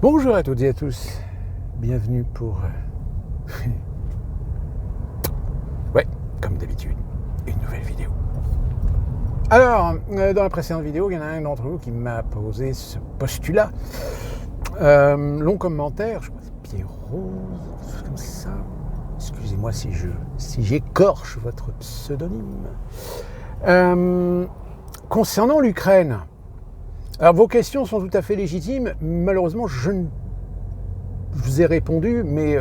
Bonjour à toutes et à tous, bienvenue pour, ouais, comme d'habitude, une nouvelle vidéo. Alors, dans la précédente vidéo, il y en a un d'entre vous qui m'a posé ce postulat. Long commentaire, je crois que c'est Pierrot, quelque chose comme ça. Excusez-moi si j'écorche votre pseudonyme. Concernant l'Ukraine, alors vos questions sont tout à fait légitimes. Malheureusement, je vous ai répondu, mais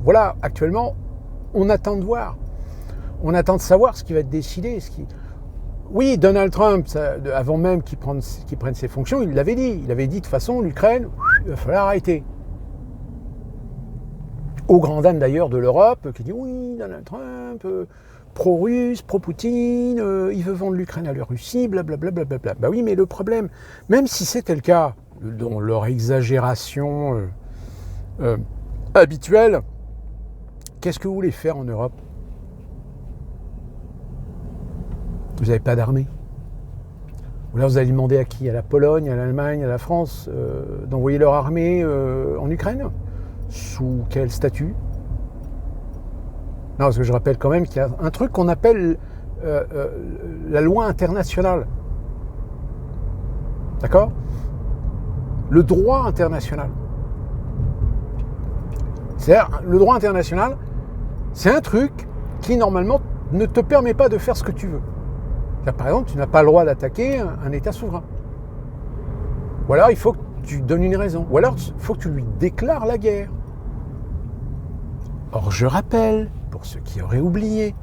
voilà, actuellement, on attend de voir. On attend de savoir ce qui va être décidé. Oui, Donald Trump, avant même qu'il prenne ses fonctions, il l'avait dit. Il avait dit de toute façon, l'Ukraine, il va falloir arrêter. Aux grandes dames d'ailleurs de l'Europe, qui dit oui, Donald Trump, pro-russe, pro-Poutine, il veut vendre l'Ukraine à la Russie, blablabla. Bah oui, mais le problème, même si c'était le cas, dans leur exagération habituelle, qu'est-ce que vous voulez faire en Europe? Vous n'avez pas d'armée. Ou là, vous allez demander à qui? À la Pologne, à l'Allemagne, à la France, d'envoyer leur armée en Ukraine? Sous quel statut? Non, parce que je rappelle quand même qu'il y a un truc qu'on appelle la loi internationale. D'accord? Le droit international. C'est-à-dire, le droit international, c'est un truc qui, normalement, ne te permet pas de faire ce que tu veux. Par exemple, tu n'as pas le droit d'attaquer un État souverain. Ou alors, il faut que tu donnes une raison. Ou alors, il faut que tu lui déclares la guerre. Or, je rappelle, pour ceux qui auraient oublié,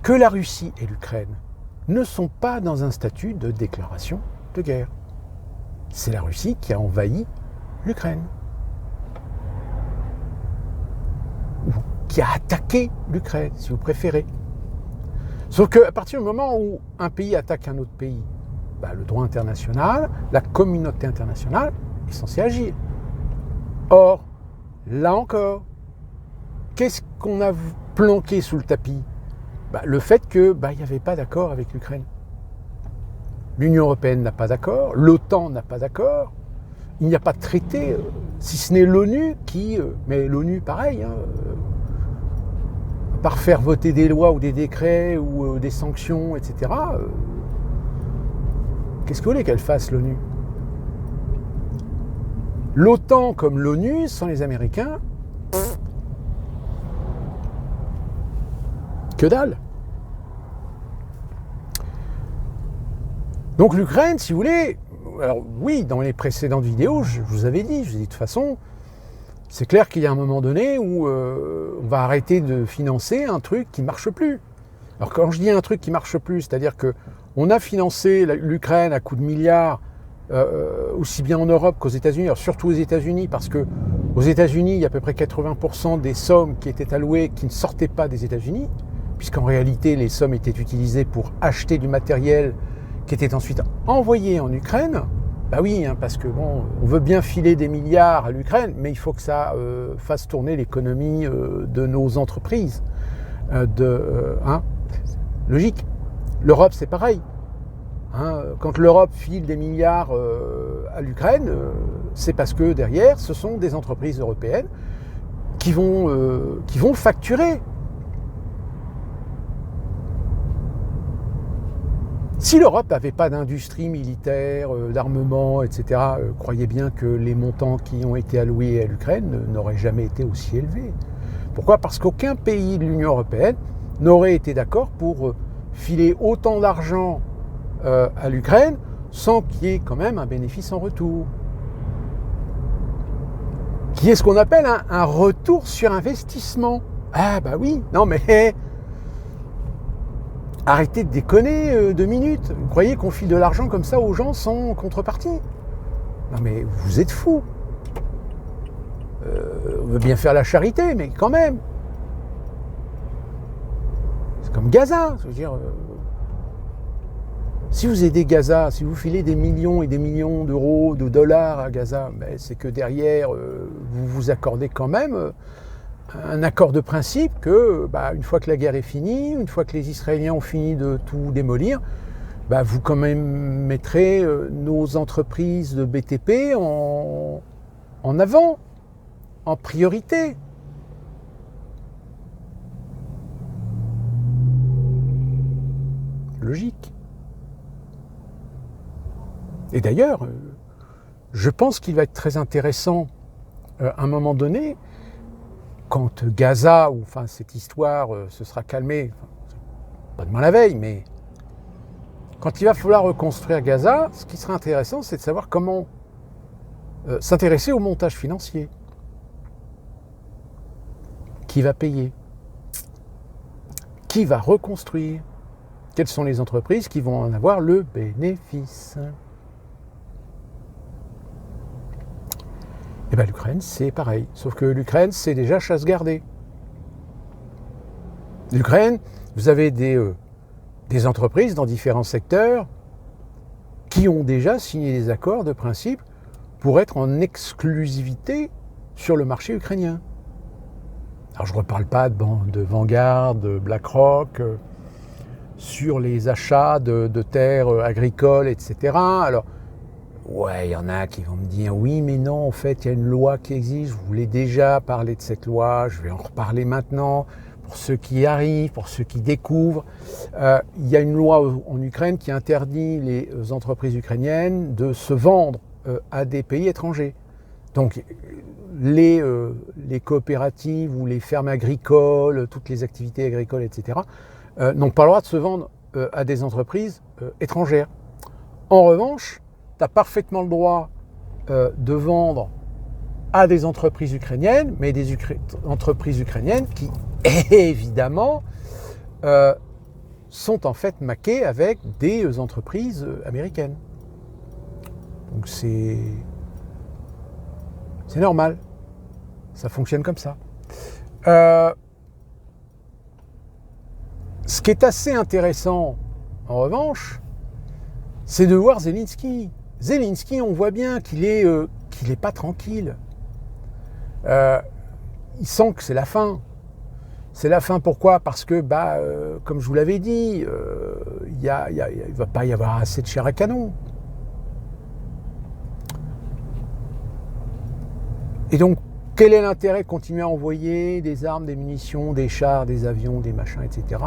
que la Russie et l'Ukraine ne sont pas dans un statut de déclaration de guerre. C'est la Russie qui a envahi l'Ukraine. Ou qui a attaqué l'Ukraine, si vous préférez. Sauf qu'à partir du moment où un pays attaque un autre pays, le droit international, la communauté internationale est censée agir. Or, là encore, qu'est-ce qu'on a planqué sous le tapis? Le fait qu'il n'y avait pas d'accord avec l'Ukraine. L'Union européenne n'a pas d'accord, l'OTAN n'a pas d'accord, il n'y a pas de traité, si ce n'est l'ONU qui... mais l'ONU, pareil, à part faire voter des lois ou des décrets ou des sanctions, etc. Qu'est-ce que vous voulez qu'elle fasse, l'ONU? L'OTAN comme l'ONU, sans les Américains, que dalle. Donc l'Ukraine, si vous voulez, alors oui, dans les précédentes vidéos, je vous avais dit, de toute façon, c'est clair qu'il y a un moment donné où on va arrêter de financer un truc qui ne marche plus. Alors quand je dis un truc qui ne marche plus, c'est-à-dire qu'on a financé l'Ukraine à coups de milliards, aussi bien en Europe qu'aux États-Unis, alors surtout aux États-Unis, parce que aux États-Unis, il y a à peu près 80% des sommes qui étaient allouées qui ne sortaient pas des États-Unis, puisqu'en réalité, les sommes étaient utilisées pour acheter du matériel qui était ensuite envoyé en Ukraine. Oui, parce que on veut bien filer des milliards à l'Ukraine, mais il faut que ça fasse tourner l'économie de nos entreprises. Logique. L'Europe, c'est pareil. Quand l'Europe file des milliards à l'Ukraine, c'est parce que derrière, ce sont des entreprises européennes qui vont facturer. Si l'Europe n'avait pas d'industrie militaire, d'armement, etc., croyez bien que les montants qui ont été alloués à l'Ukraine n'auraient jamais été aussi élevés. Pourquoi? Parce qu'aucun pays de l'Union européenne n'aurait été d'accord pour filer autant d'argent à l'Ukraine sans qu'il y ait quand même un bénéfice en retour. Qui est ce qu'on appelle un retour sur investissement. Oui, non mais... Arrêtez de déconner 2 minutes. Vous croyez qu'on file de l'argent comme ça aux gens sans contrepartie? Non mais vous êtes fous. On veut bien faire la charité, mais quand même. C'est comme Gaza. Je veux dire, si vous aidez Gaza, si vous filez des millions et des millions d'euros, de dollars à Gaza, c'est que derrière, vous vous accordez quand même un accord de principe que, une fois que la guerre est finie, une fois que les Israéliens ont fini de tout démolir, vous quand même mettrez nos entreprises de BTP en en avant, en priorité. Logique. Et d'ailleurs, je pense qu'il va être très intéressant à un moment donné, quand Gaza, ou enfin cette histoire se sera calmée, pas demain la veille, mais quand il va falloir reconstruire Gaza, ce qui sera intéressant, c'est de savoir comment s'intéresser au montage financier. Qui va payer? Qui va reconstruire? Quelles sont les entreprises qui vont en avoir le bénéfice? Et bien l'Ukraine, c'est pareil. Sauf que l'Ukraine, c'est déjà chasse gardée. L'Ukraine, vous avez des entreprises dans différents secteurs qui ont déjà signé des accords de principe pour être en exclusivité sur le marché ukrainien. Alors je ne reparle pas de Vanguard, de BlackRock, sur les achats de terres agricoles, etc. Alors, ouais, il y en a qui vont me dire, oui, mais non, en fait, il y a une loi qui existe, je voulais déjà parler de cette loi, je vais en reparler maintenant, pour ceux qui arrivent, pour ceux qui découvrent. Il y a une loi en Ukraine qui interdit les entreprises ukrainiennes de se vendre à des pays étrangers. Donc, les coopératives ou les fermes agricoles, toutes les activités agricoles, etc., n'ont pas le droit de se vendre à des entreprises étrangères. En revanche, tu as parfaitement le droit de vendre à des entreprises ukrainiennes, mais des entreprises ukrainiennes qui, évidemment, sont en fait maquées avec des entreprises américaines. Donc c'est normal. Ça fonctionne comme ça. Ce qui est assez intéressant, en revanche, c'est de voir Zelensky. Zelensky, on voit bien qu'il est pas tranquille. Il sent que c'est la fin. C'est la fin, pourquoi? Parce que, comme je vous l'avais dit, il ne va pas y avoir assez de chair à canon. Et donc, quel est l'intérêt de continuer à envoyer des armes, des munitions, des chars, des avions, des machins, etc.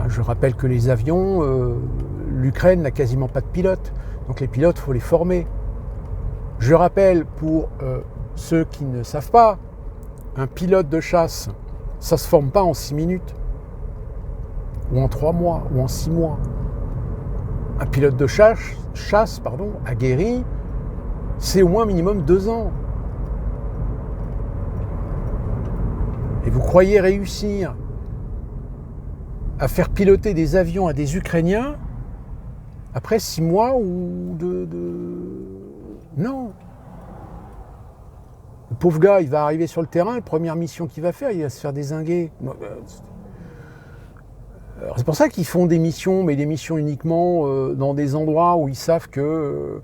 Je rappelle que les avions, l'Ukraine n'a quasiment pas de pilotes. Donc les pilotes, il faut les former. Je rappelle, pour ceux qui ne savent pas, un pilote de chasse, ça ne se forme pas en 6 minutes, ou en 3 mois, ou en 6 mois. Un pilote de chasse, aguerri, c'est au moins minimum 2 ans. Et vous croyez réussir à faire piloter des avions à des Ukrainiens après 6 mois ou Non. Le pauvre gars, il va arriver sur le terrain, la première mission qu'il va faire, il va se faire dézinguer. Alors, c'est pour ça qu'ils font des missions, mais des missions uniquement dans des endroits où ils savent qu'il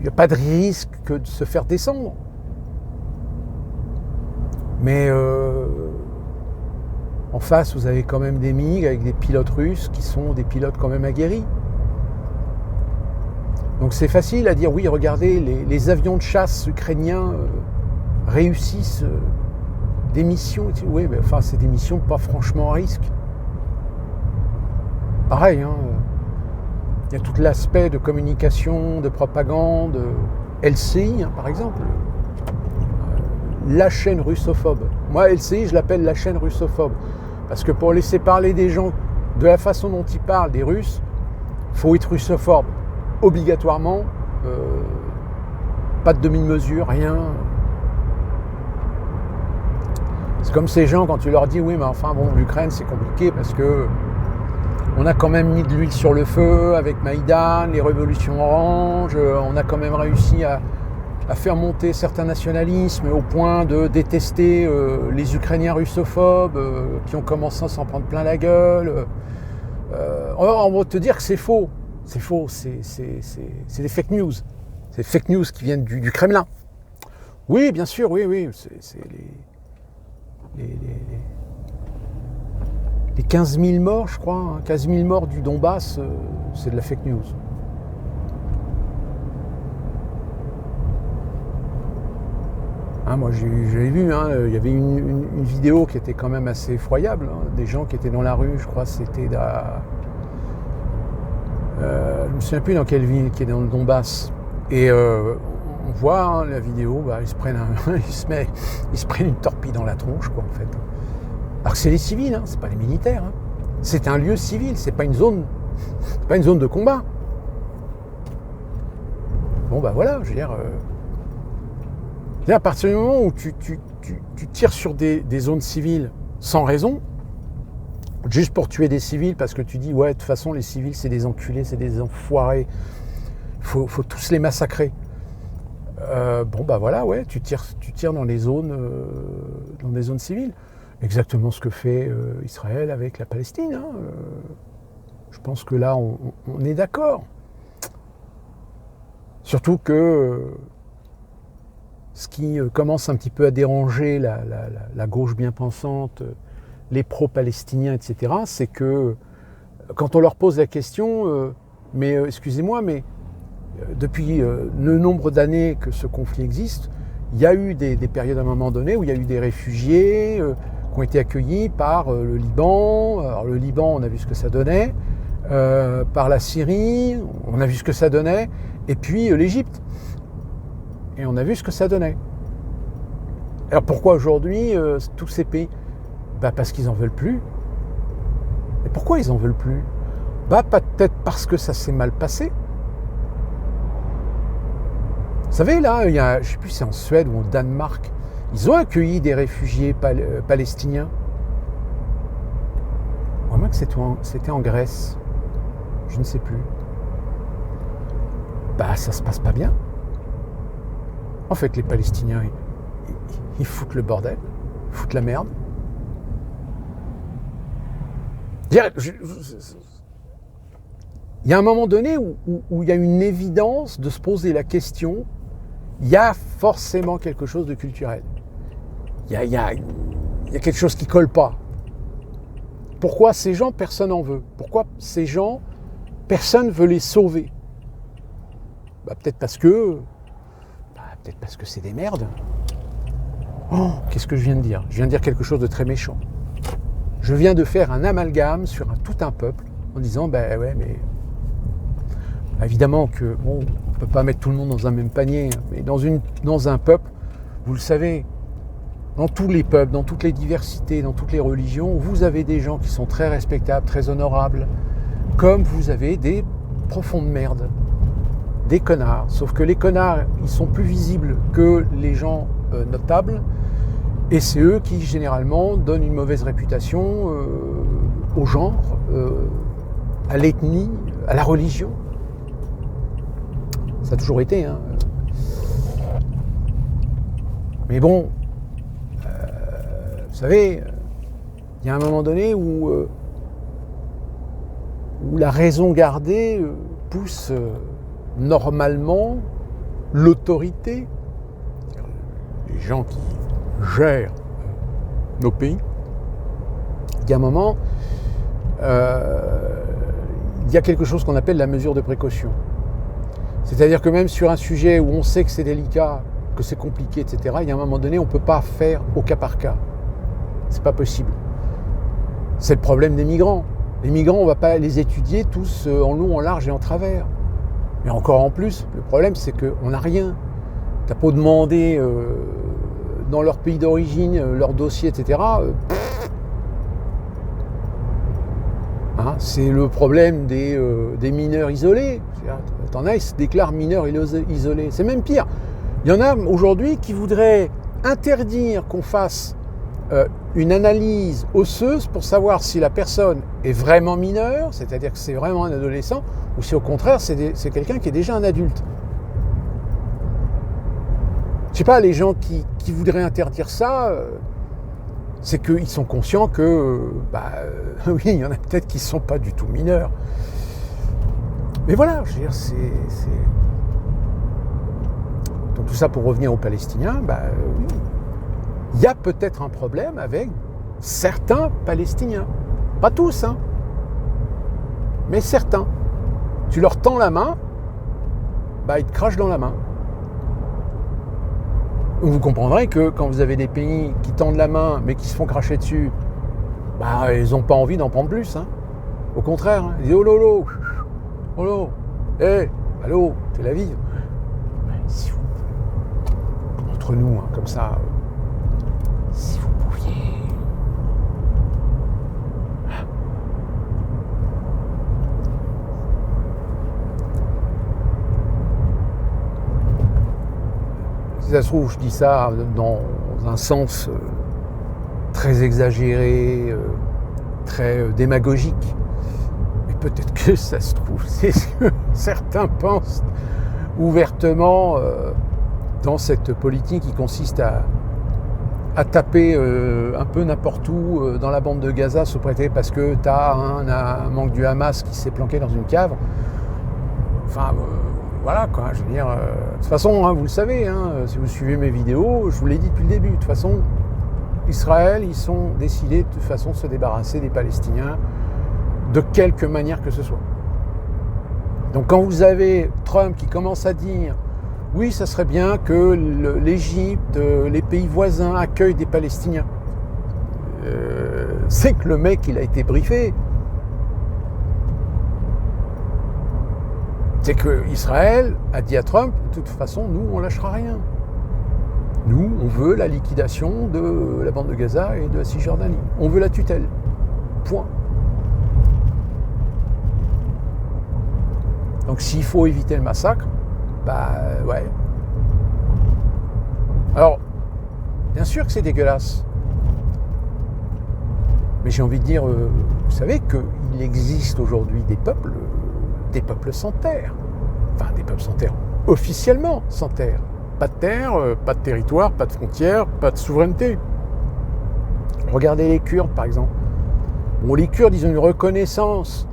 n'y a pas de risque que de se faire descendre. Mais en face, vous avez quand même des MiG avec des pilotes russes qui sont des pilotes quand même aguerris. Donc c'est facile à dire, oui, regardez, les avions de chasse ukrainiens réussissent des missions. Oui, mais enfin, c'est des missions pas franchement à risque. Pareil, il y a tout l'aspect de communication, de propagande, LCI, par exemple. La chaîne russophobe. Moi, LCI, je l'appelle la chaîne russophobe. Parce que pour laisser parler des gens de la façon dont ils parlent, des Russes, il faut être russophobe. Obligatoirement. Pas de demi-mesure, rien. C'est comme ces gens, quand tu leur dis, oui, mais enfin, bon, l'Ukraine, c'est compliqué parce que on a quand même mis de l'huile sur le feu avec Maïdan, les révolutions oranges, on a quand même réussi à faire monter certains nationalismes au point de détester les Ukrainiens russophobes qui ont commencé à s'en prendre plein la gueule. On va te dire que c'est faux. C'est faux, c'est des fake news. C'est des fake news qui viennent du Kremlin. Oui, bien sûr, oui. C'est les 15 000 morts, je crois. 15 000 morts du Donbass, c'est de la fake news. moi j'avais vu, hein, il y avait une vidéo qui était quand même assez effroyable, hein, des gens qui étaient dans la rue, je crois que c'était je me souviens plus dans quelle ville, qui est dans le Donbass. Et on voit hein, la vidéo, ils se prennent ils se prennent une torpille dans la tronche, quoi, en fait. Alors que c'est les civils, hein, c'est pas les militaires. Hein. C'est un lieu civil, c'est pas une zone de combat. Bon voilà, je veux dire, à partir du moment où tu tires sur des zones civiles sans raison, juste pour tuer des civils, parce que tu dis, ouais, de toute façon, les civils, c'est des enculés, c'est des enfoirés, faut tous les massacrer. Voilà, ouais, tu tires dans des zones civiles. Exactement ce que fait Israël avec la Palestine. Hein. Je pense que là, on est d'accord. Surtout que ce qui commence un petit peu à déranger la gauche bien pensante, les pro-palestiniens, etc., c'est que quand on leur pose la question, excusez-moi, mais depuis le nombre d'années que ce conflit existe, il y a eu des périodes à un moment donné où il y a eu des réfugiés qui ont été accueillis par le Liban. Alors le Liban, on a vu ce que ça donnait. Par la Syrie, on a vu ce que ça donnait. Et puis l'Égypte. Et on a vu ce que ça donnait. Alors pourquoi aujourd'hui tous ces pays ? Parce qu'ils n'en veulent plus. Et pourquoi ils n'en veulent plus ? Peut-être parce que ça s'est mal passé. Vous savez, là, je ne sais plus si c'est en Suède ou au Danemark, ils ont accueilli des réfugiés palestiniens. Ou moins que c'était en Grèce. Je ne sais plus. Ça se passe pas bien. En fait, les Palestiniens, ils foutent le bordel, ils foutent la merde. Il y a un moment donné où il y a une évidence de se poser la question, il y a forcément quelque chose de culturel. Il y a quelque chose qui colle pas. Pourquoi ces gens, personne n'en veut ? Pourquoi ces gens, personne ne veut les sauver ? Peut-être parce que c'est des merdes. Oh, qu'est-ce que je viens de dire ? Je viens de dire quelque chose de très méchant. Je viens de faire un amalgame sur tout un peuple en disant, ouais, mais évidemment que on ne peut pas mettre tout le monde dans un même panier, mais dans un peuple, vous le savez, dans tous les peuples, dans toutes les diversités, dans toutes les religions, vous avez des gens qui sont très respectables, très honorables, comme vous avez des profondes merdes, des connards. Sauf que les connards, ils sont plus visibles que les gens notables, et c'est eux qui, généralement, donnent une mauvaise réputation au genre, à l'ethnie, à la religion. Ça a toujours été. Hein. Mais bon, vous savez, il y a un moment donné où la raison gardée pousse normalement l'autorité, les gens qui gèrent nos pays. Il y a un moment, il y a quelque chose qu'on appelle la mesure de précaution. C'est-à-dire que même sur un sujet où on sait que c'est délicat, que c'est compliqué, etc., il y a un moment donné, on ne peut pas faire au cas par cas. C'est pas possible. C'est le problème des migrants. Les migrants, on ne va pas les étudier tous en long, en large et en travers. Mais encore en plus, le problème, c'est qu'on n'a rien. T'as pas demandé dans leur pays d'origine, leur dossier, etc. C'est le problème des mineurs isolés. T'en as, ils se déclarent mineurs isolés. C'est même pire. Il y en a aujourd'hui qui voudraient interdire qu'on fasse une analyse osseuse pour savoir si la personne est vraiment mineure, c'est-à-dire que c'est vraiment un adolescent, ou si au contraire c'est quelqu'un qui est déjà un adulte. Je sais pas, les gens qui voudraient interdire ça, c'est qu'ils sont conscients que, oui, il y en a peut-être qui ne sont pas du tout mineurs. Mais voilà, je veux dire, Donc tout ça pour revenir aux Palestiniens, oui, il y a peut-être un problème avec certains Palestiniens. Pas tous, hein, mais certains. Tu leur tends la main, ils te crachent dans la main. Vous comprendrez que quand vous avez des pays qui tendent la main mais qui se font cracher dessus, bah, ils n'ont pas envie d'en prendre plus. Hein. Au contraire, hein. Ils disent oh lolo, oh lolo, hé, allô, Tel Aviv. Si vous, entre nous, hein, comme ça, si vous pouviez. Si ça se trouve, je dis ça dans un sens très exagéré, très démagogique. Mais peut-être que ça se trouve, c'est ce que certains pensent ouvertement dans cette politique qui consiste à taper un peu n'importe où dans la bande de Gaza sous prétexte parce que tu as un manque du Hamas qui s'est planqué dans une cave. Enfin, voilà quoi, je veux dire. De toute façon, hein, vous le savez, hein, si vous suivez mes vidéos, je vous l'ai dit depuis le début. De toute façon, Israël, ils sont décidés de toute façon de se débarrasser des Palestiniens de quelque manière que ce soit. Donc quand vous avez Trump qui commence à dire oui, ça serait bien que l'Égypte, les pays voisins accueillent des Palestiniens, c'est que le mec, il a été briefé. C'est que Israël a dit à Trump, de toute façon, nous, on lâchera rien. Nous, on veut la liquidation de la bande de Gaza et de la Cisjordanie. On veut la tutelle. Point. Donc s'il faut éviter le massacre, bah ouais. Alors, bien sûr que c'est dégueulasse. Mais j'ai envie de dire, vous savez qu'il existe aujourd'hui des peuples sans terre. Enfin, des peuples sans terre, officiellement sans terre. Pas de terre, pas de territoire, pas de frontières, pas de souveraineté. Regardez les Kurdes, par exemple. Bon, les Kurdes, ils ont une reconnaissance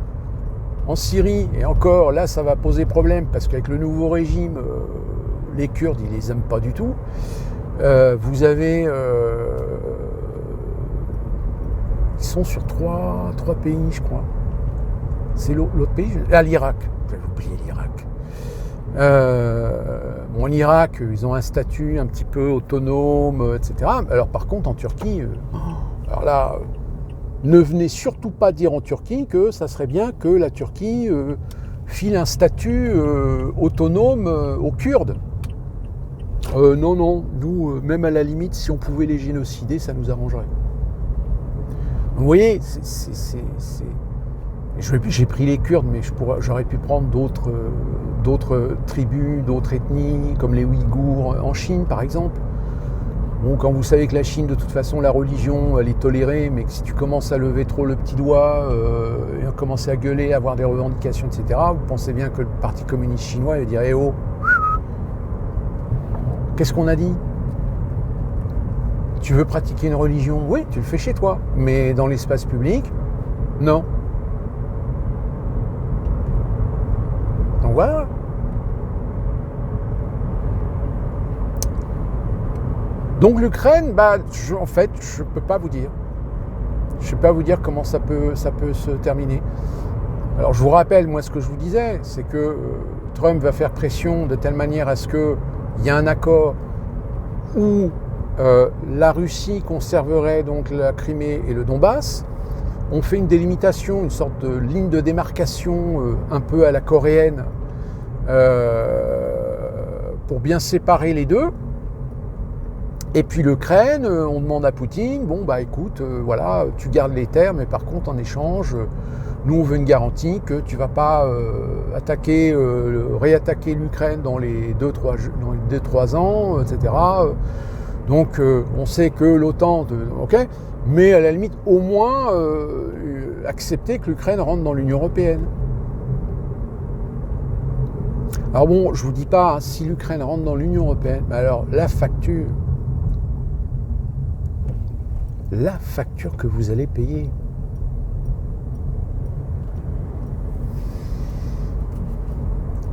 en Syrie, et encore, là, ça va poser problème, parce qu'avec le nouveau régime, les Kurdes, ils les aiment pas du tout. Vous avez... ils sont sur trois pays, je crois. C'est l'autre pays, l'Irak. J'avais oublié l'Irak. Bon, l'Irak, ils ont un statut un petit peu autonome, etc. Alors par contre, en Turquie, alors là, ne venez surtout pas dire en Turquie que ça serait bien que la Turquie file un statut autonome aux Kurdes. Non, nous, même à la limite, si on pouvait les génocider, ça nous arrangerait. Vous voyez, j'ai pris les Kurdes, mais j'aurais pu prendre d'autres tribus, d'autres ethnies, comme les Ouïghours en Chine, par exemple. Bon, quand vous savez que la Chine, de toute façon, la religion, elle est tolérée, mais que si tu commences à lever trop le petit doigt, et à commencer à gueuler, à avoir des revendications, etc., vous pensez bien que le Parti communiste chinois va dire « Eh oh, qu'est-ce qu'on a dit ? Tu veux pratiquer une religion ? Oui, tu le fais chez toi. Mais dans l'espace public, non. » Donc voilà. Donc l'Ukraine, en fait, je ne peux pas vous dire. Je ne sais pas vous dire comment ça peut se terminer. Alors je vous rappelle, moi, ce que je vous disais, c'est que Trump va faire pression de telle manière à ce qu'il y ait un accord où la Russie conserverait donc la Crimée et le Donbass. On fait une délimitation, une sorte de ligne de démarcation un peu à la coréenne pour bien séparer les deux. Et puis l'Ukraine, on demande à Poutine, bon bah écoute, voilà, tu gardes les terres, mais par contre en échange, nous on veut une garantie que tu ne vas pas réattaquer l'Ukraine dans les 2-3 ans, etc. Donc on sait que l'OTAN, ok, mais à la limite au moins accepter que l'Ukraine rentre dans l'Union européenne. Alors bon, je ne vous dis pas, hein, si l'Ukraine rentre dans l'Union européenne, alors la facture que vous allez payer.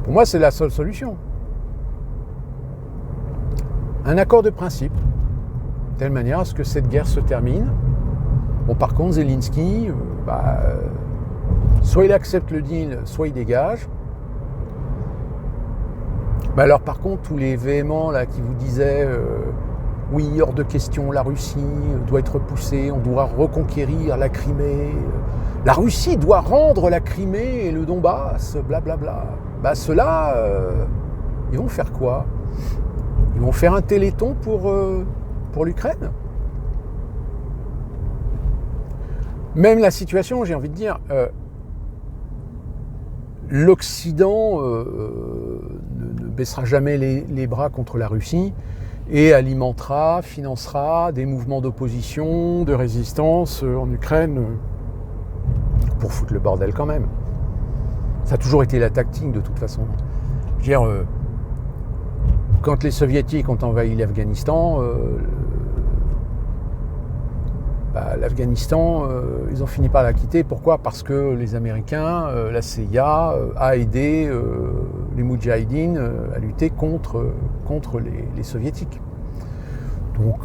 Pour moi, c'est la seule solution. Un accord de principe, de telle manière à ce que cette guerre se termine. Bon, par contre, Zelensky, soit il accepte le deal, soit il dégage. Alors, par contre, tous les véhéments là qui vous disaient oui, hors de question, la Russie doit être repoussée, on doit reconquérir la Crimée. La Russie doit rendre la Crimée et le Donbass, blablabla. Bah ceux-là, ils vont faire quoi? Ils vont faire un téléthon pour l'Ukraine? Même la situation, j'ai envie de dire, l'Occident ne baissera jamais les bras contre la Russie et alimentera, financera des mouvements d'opposition, de résistance en Ukraine pour foutre le bordel quand même. Ça a toujours été la tactique de toute façon. Je veux dire, quand les Soviétiques ont envahi l'Afghanistan, l'Afghanistan, ils ont fini par la quitter. Pourquoi? Parce que les Américains, la CIA, a aidé les Moudjahidines à lutter contre les Soviétiques. Donc,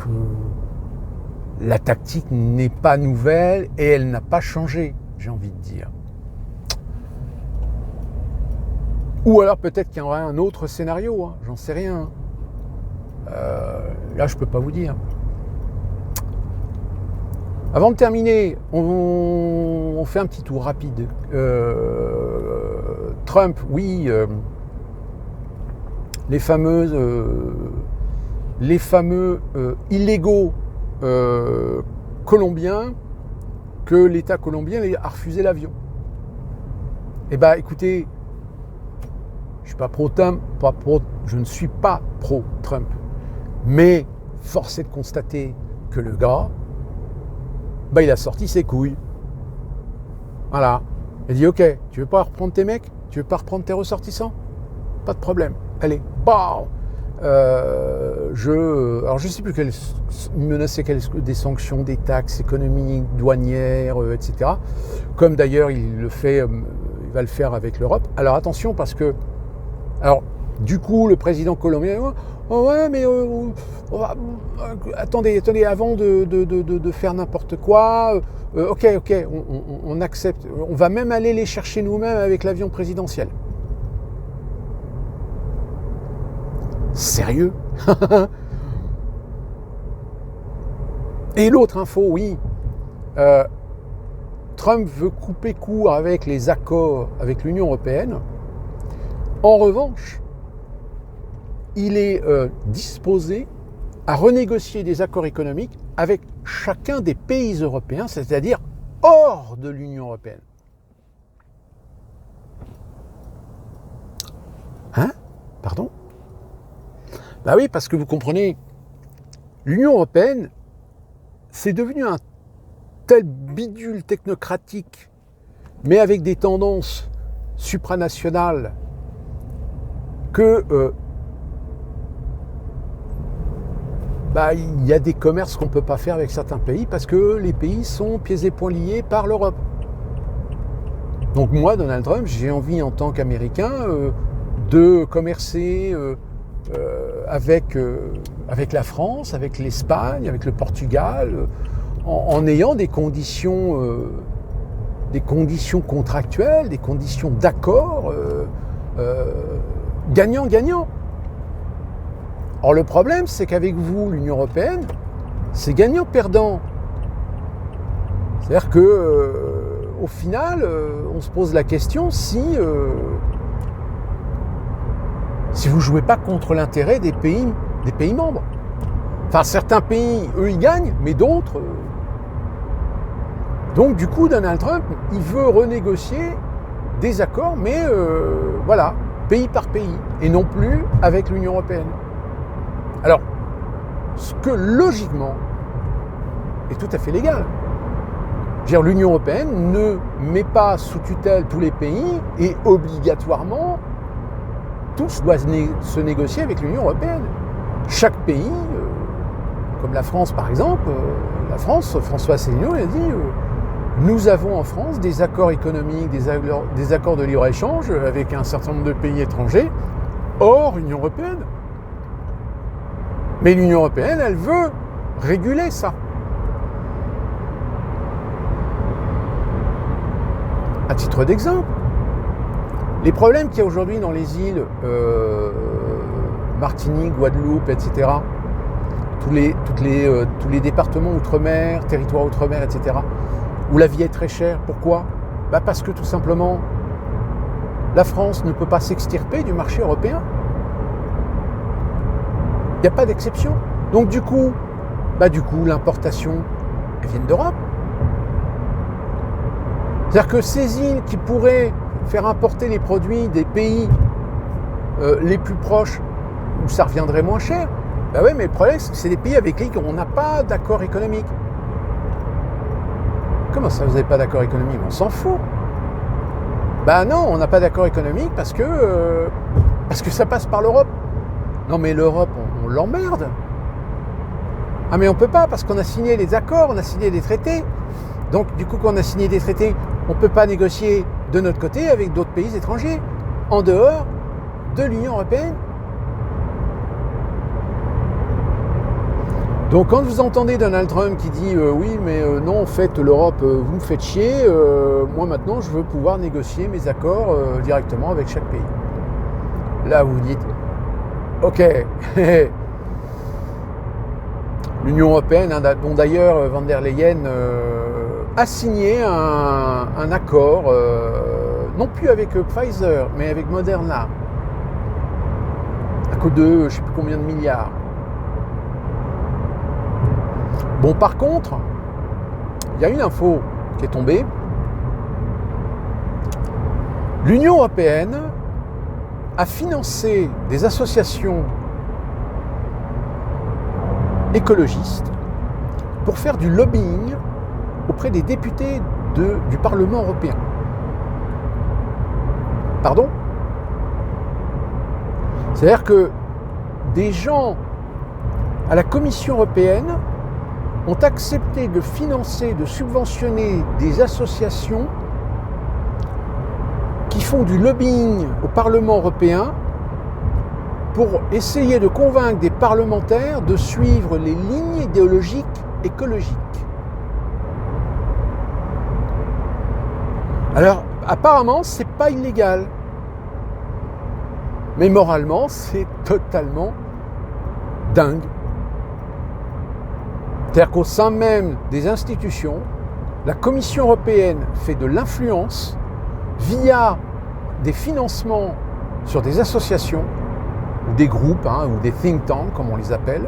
la tactique n'est pas nouvelle et elle n'a pas changé, j'ai envie de dire. Ou alors peut-être qu'il y aura un autre scénario, hein, j'en sais rien. Là, je ne peux pas vous dire. Avant de terminer, on fait un petit tour rapide. Trump, oui, les fameux illégaux colombiens que l'État colombien a refusé l'avion. Eh bien, écoutez, je ne suis pas pro-Trump, mais force est de constater que le gars, il a sorti ses couilles. Voilà. Il a dit, ok, tu veux pas reprendre tes mecs? Tu veux pas reprendre tes ressortissants? Pas de problème. Allez, alors je sais plus quelles menaçaient des sanctions, des taxes économiques, douanières, etc. Comme d'ailleurs il va le faire avec l'Europe. Alors attention parce que, alors du coup le président colombien, oh ouais mais attendez, avant de faire n'importe quoi, ok, on accepte, on va même aller les chercher nous-mêmes avec l'avion présidentiel. Sérieux? Et l'autre info, oui, Trump veut couper court avec les accords avec l'Union européenne. En revanche, il est disposé à renégocier des accords économiques avec chacun des pays européens, c'est-à-dire hors de l'Union européenne. Hein? Pardon? Bah oui, parce que vous comprenez, l'Union européenne, c'est devenu un tel bidule technocratique, mais avec des tendances supranationales, que il y a des commerces qu'on ne peut pas faire avec certains pays parce que les pays sont pieds et poings liés par l'Europe. Donc moi, Donald Trump, j'ai envie en tant qu'Américain de commercer avec la France, avec l'Espagne, avec le Portugal, en ayant des conditions contractuelles, des conditions d'accord gagnant-gagnant. Or le problème, c'est qu'avec vous, l'Union européenne, c'est gagnant-perdant. C'est-à-dire que au final, on se pose la question si vous ne jouez pas contre l'intérêt des pays membres. Enfin, certains pays, eux, ils gagnent, mais d'autres... Donc, du coup, Donald Trump, il veut renégocier des accords, mais voilà, pays par pays, et non plus avec l'Union européenne. Alors, ce que, logiquement, est tout à fait légal. Je veux dire, l'Union européenne ne met pas sous tutelle tous les pays, et obligatoirement, tous doivent se négocier avec l'Union européenne. Chaque pays, comme la France par exemple, François Asselineau a dit nous avons en France des accords économiques, des accords de libre-échange avec un certain nombre de pays étrangers hors Union européenne. Mais l'Union européenne, elle veut réguler ça. À titre d'exemple, les problèmes qu'il y a aujourd'hui dans les îles Martinique, Guadeloupe, etc., tous les départements outre-mer, territoires outre-mer, etc., où la vie est très chère. Pourquoi ? Parce que tout simplement, la France ne peut pas s'extirper du marché européen. Il n'y a pas d'exception. Donc du coup, l'importation, elles viennent d'Europe. C'est-à-dire que ces îles qui pourraient faire importer les produits des pays les plus proches, où ça reviendrait moins cher, oui, mais le problème, c'est que c'est des pays avec lesquels on n'a pas d'accord économique. Comment ça, vous n'avez pas d'accord économique ? On s'en fout. Non, on n'a pas d'accord économique parce que ça passe par l'Europe. Non, mais l'Europe, on l'emmerde. Ah, mais on ne peut pas parce qu'on a signé les accords, on a signé des traités. Donc, du coup, quand on a signé des traités, on ne peut pas négocier de notre côté avec d'autres pays étrangers, en dehors de l'Union européenne. Donc quand vous entendez Donald Trump qui dit oui mais non en fait l'Europe vous me faites chier, moi maintenant je veux pouvoir négocier mes accords directement avec chaque pays. Là vous vous dites ok, l'Union européenne, dont d'ailleurs Van der Leyen a signé un accord, non plus avec Pfizer mais avec Moderna, à cause de je ne sais plus combien de milliards. Bon, par contre, il y a une info qui est tombée. L'Union européenne a financé des associations écologistes pour faire du lobbying auprès des députés du Parlement européen. Pardon ? C'est-à-dire que des gens à la Commission européenne ont accepté de financer, de subventionner des associations qui font du lobbying au Parlement européen pour essayer de convaincre des parlementaires de suivre les lignes idéologiques écologiques. Alors, apparemment, c'est pas illégal. Mais moralement, c'est totalement dingue. C'est-à-dire qu'au sein même des institutions, la Commission européenne fait de l'influence via des financements sur des associations, ou des groupes, ou des think tanks, comme on les appelle,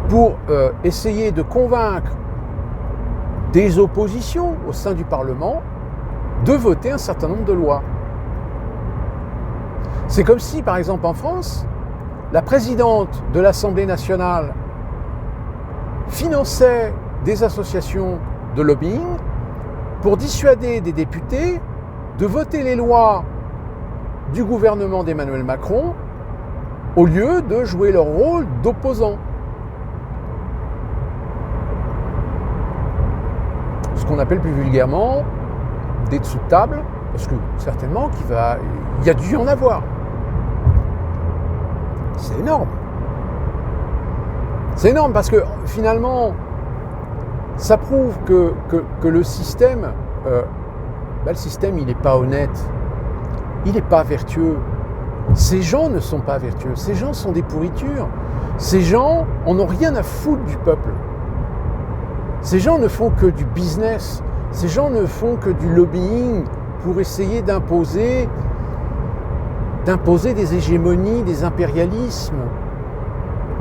pour essayer de convaincre des oppositions au sein du Parlement de voter un certain nombre de lois. C'est comme si, par exemple, en France, la présidente de l'Assemblée nationale finançait des associations de lobbying pour dissuader des députés de voter les lois du gouvernement d'Emmanuel Macron au lieu de jouer leur rôle d'opposants. Ce qu'on appelle plus vulgairement des dessous de table, parce que certainement il y a dû y en avoir. C'est énorme. C'est énorme parce que finalement, ça prouve que le système, le système, il n'est pas honnête, il n'est pas vertueux. Ces gens ne sont pas vertueux, ces gens sont des pourritures. Ces gens en ont rien à foutre du peuple. Ces gens ne font que du business, ces gens ne font que du lobbying pour essayer d'imposer des hégémonies, des impérialismes,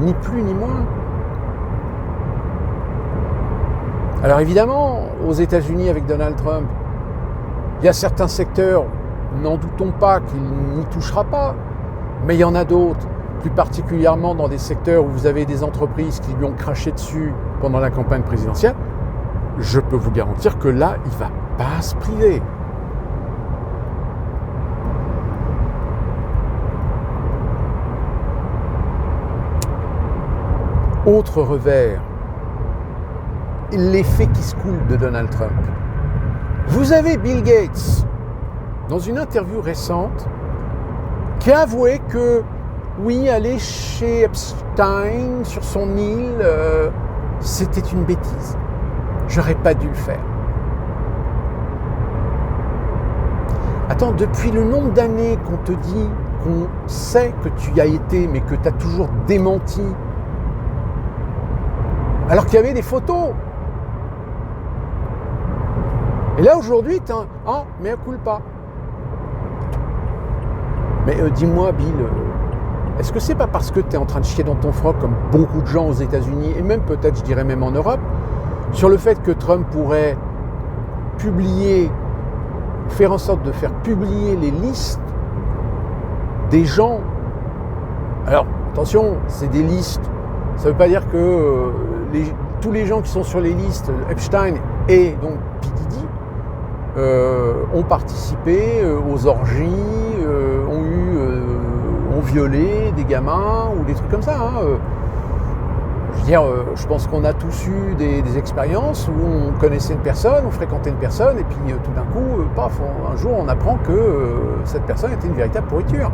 ni plus ni moins. Alors évidemment, aux États-Unis avec Donald Trump, il y a certains secteurs, n'en doutons pas qu'il n'y touchera pas, mais il y en a d'autres, plus particulièrement dans des secteurs où vous avez des entreprises qui lui ont craché dessus pendant la campagne présidentielle. Je peux vous garantir que là, il ne va pas se priver. Autre revers, l'effet qui se coule de Donald Trump. Vous avez Bill Gates, dans une interview récente, qui a avoué que, oui, aller chez Epstein, sur son île, c'était une bêtise. J'aurais pas dû le faire. Attends, depuis le nombre d'années qu'on te dit, qu'on sait que tu y as été, mais que tu as toujours démenti, Alors qu'il y avait des photos. Et là, aujourd'hui, mea culpa. Mais dis-moi, Bill, est-ce que c'est pas parce que tu es en train de chier dans ton froc, comme beaucoup de gens aux États-Unis, et même peut-être, je dirais même en Europe, sur le fait que Trump pourrait faire en sorte de faire publier les listes des gens. Alors, attention, c'est des listes. Ça ne veut pas dire que tous les gens qui sont sur les listes, Epstein et donc P. Diddy, ont participé aux orgies, ont violé des gamins ou des trucs comme ça. Je veux dire, je pense qu'on a tous eu des expériences où on connaissait une personne, on fréquentait une personne, et puis tout d'un coup, un jour, on apprend que cette personne était une véritable pourriture.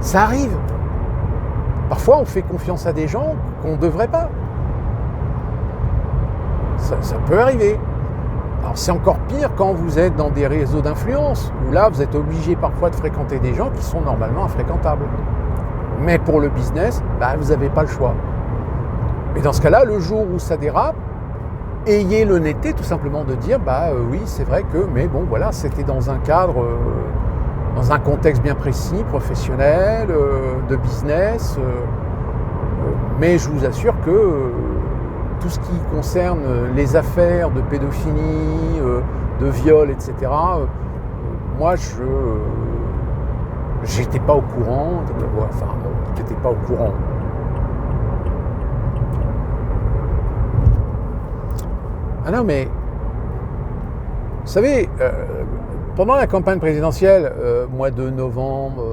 Ça arrive. Parfois, on fait confiance à des gens qu'on ne devrait pas. Ça peut arriver. Alors, c'est encore pire quand vous êtes dans des réseaux d'influence, où là, vous êtes obligé parfois de fréquenter des gens qui sont normalement infréquentables. Mais pour le business, vous n'avez pas le choix. Et dans ce cas-là, le jour où ça dérape, ayez l'honnêteté tout simplement de dire, oui, c'est vrai que, mais bon, voilà, c'était dans un cadre, dans un contexte bien précis, professionnel, de business. Mais je vous assure que tout ce qui concerne les affaires de pédophilie, de viol, etc., moi, j'étais pas au courant. J'étais pas au courant. Ah non, mais vous savez, pendant la campagne présidentielle, mois de novembre,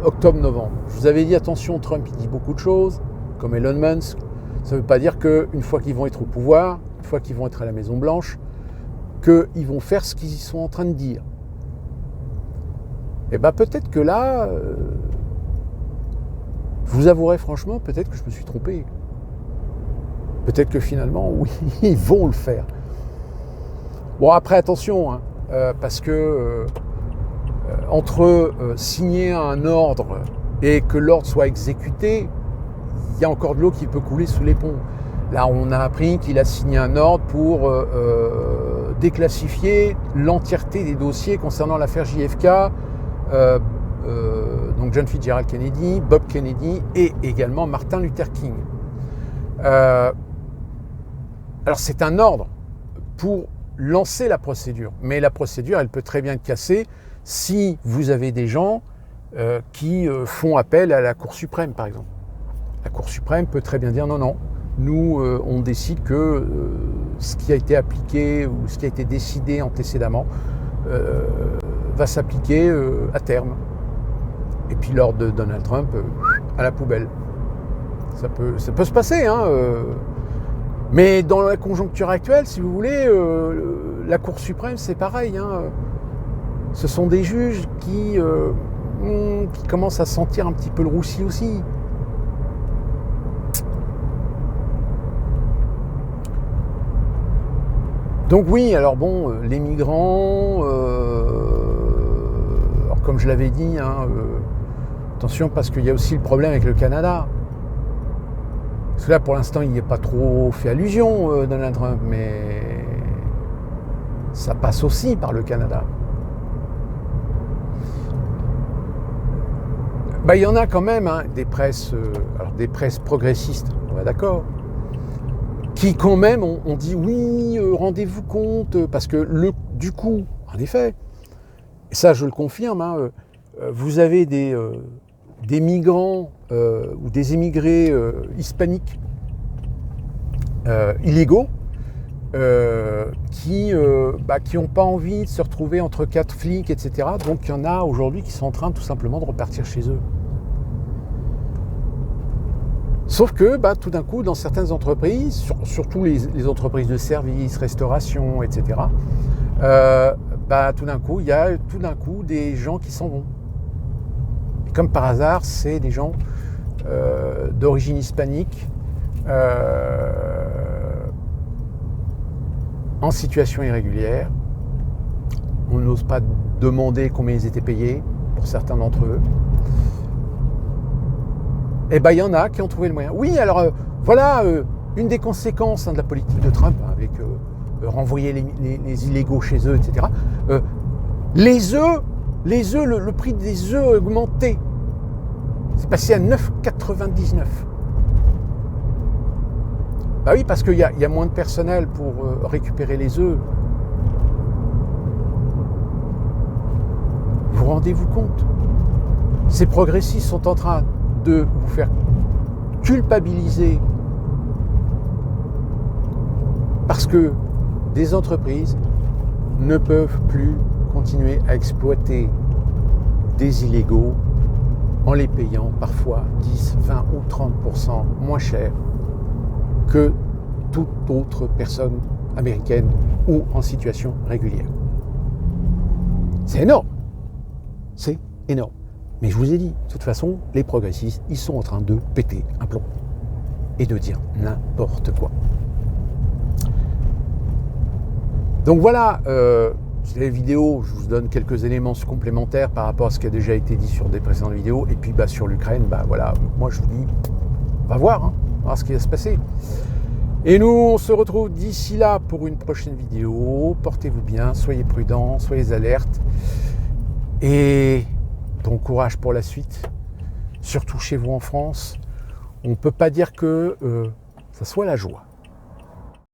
octobre-novembre, je vous avais dit attention, Trump il dit beaucoup de choses, comme Elon Musk. Ça ne veut pas dire qu'une fois qu'ils vont être au pouvoir, une fois qu'ils vont être à la Maison Blanche, qu'ils vont faire ce qu'ils sont en train de dire. Et peut-être que là, je vous avouerai franchement, peut-être que je me suis trompé. Peut-être que finalement, oui, ils vont le faire. Bon, après, attention, parce que entre signer un ordre et que l'ordre soit exécuté, il y a encore de l'eau qui peut couler sous les ponts. Là, on a appris qu'il a signé un ordre pour déclassifier l'entièreté des dossiers concernant l'affaire JFK, donc John Fitzgerald Kennedy, Bob Kennedy et également Martin Luther King. Alors c'est un ordre pour lancer la procédure, mais la procédure elle peut très bien être cassée si vous avez des gens qui font appel à la Cour suprême par exemple. La Cour suprême peut très bien dire non, nous on décide que ce qui a été appliqué ou ce qui a été décidé antécédemment va s'appliquer à terme. Et puis l'ordre de Donald Trump à la poubelle. Ça peut se passer, mais dans la conjoncture actuelle, si vous voulez, la Cour suprême, c'est pareil. Ce sont des juges qui commencent à sentir un petit peu le roussi aussi. Donc oui, alors bon, les migrants, alors comme je l'avais dit, attention parce qu'il y a aussi le problème avec le Canada. Parce que là, pour l'instant, il n'y a pas trop fait allusion, Donald Trump, mais ça passe aussi par le Canada. Il y en a quand même des presses progressistes, on va d'accord, qui quand même ont dit oui, rendez-vous compte, parce que du coup, en effet, et ça je le confirme, vous avez des migrants ou des émigrés hispaniques illégaux qui n'ont pas envie de se retrouver entre 4 flics, etc. Donc il y en a aujourd'hui qui sont en train tout simplement de repartir chez eux. Sauf que tout d'un coup, dans certaines entreprises, surtout les entreprises de services, restauration, etc., tout d'un coup, il y a des gens qui s'en vont. Et comme par hasard, c'est des gens d'origine hispanique, en situation irrégulière. On n'ose pas demander combien ils étaient payés pour certains d'entre eux. Et il y en a qui ont trouvé le moyen. Oui, alors voilà, une des conséquences de la politique de Trump, avec renvoyer les illégaux chez eux, etc. Les œufs, le prix des œufs a augmenté. C'est passé à 9,99. Bah oui, parce qu'il y a moins de personnel pour récupérer les œufs. Vous rendez-vous compte? Ces progressistes sont en train de vous faire culpabiliser parce que des entreprises ne peuvent plus continuer à exploiter des illégaux en les payant parfois 10, 20 ou 30% moins cher que toute autre personne américaine ou en situation régulière. C'est énorme. C'est énorme. Mais je vous ai dit, de toute façon, les progressistes, ils sont en train de péter un plomb et de dire n'importe quoi. Donc voilà, sur les vidéos, je vous donne quelques éléments complémentaires par rapport à ce qui a déjà été dit sur des précédentes vidéos. Et puis sur l'Ukraine, voilà, moi je vous dis, on va voir ce qui va se passer. Et nous, on se retrouve d'ici là pour une prochaine vidéo. Portez-vous bien, soyez prudents, soyez alertes. Et bon courage pour la suite, surtout chez vous en France. On ne peut pas dire que ça soit la joie.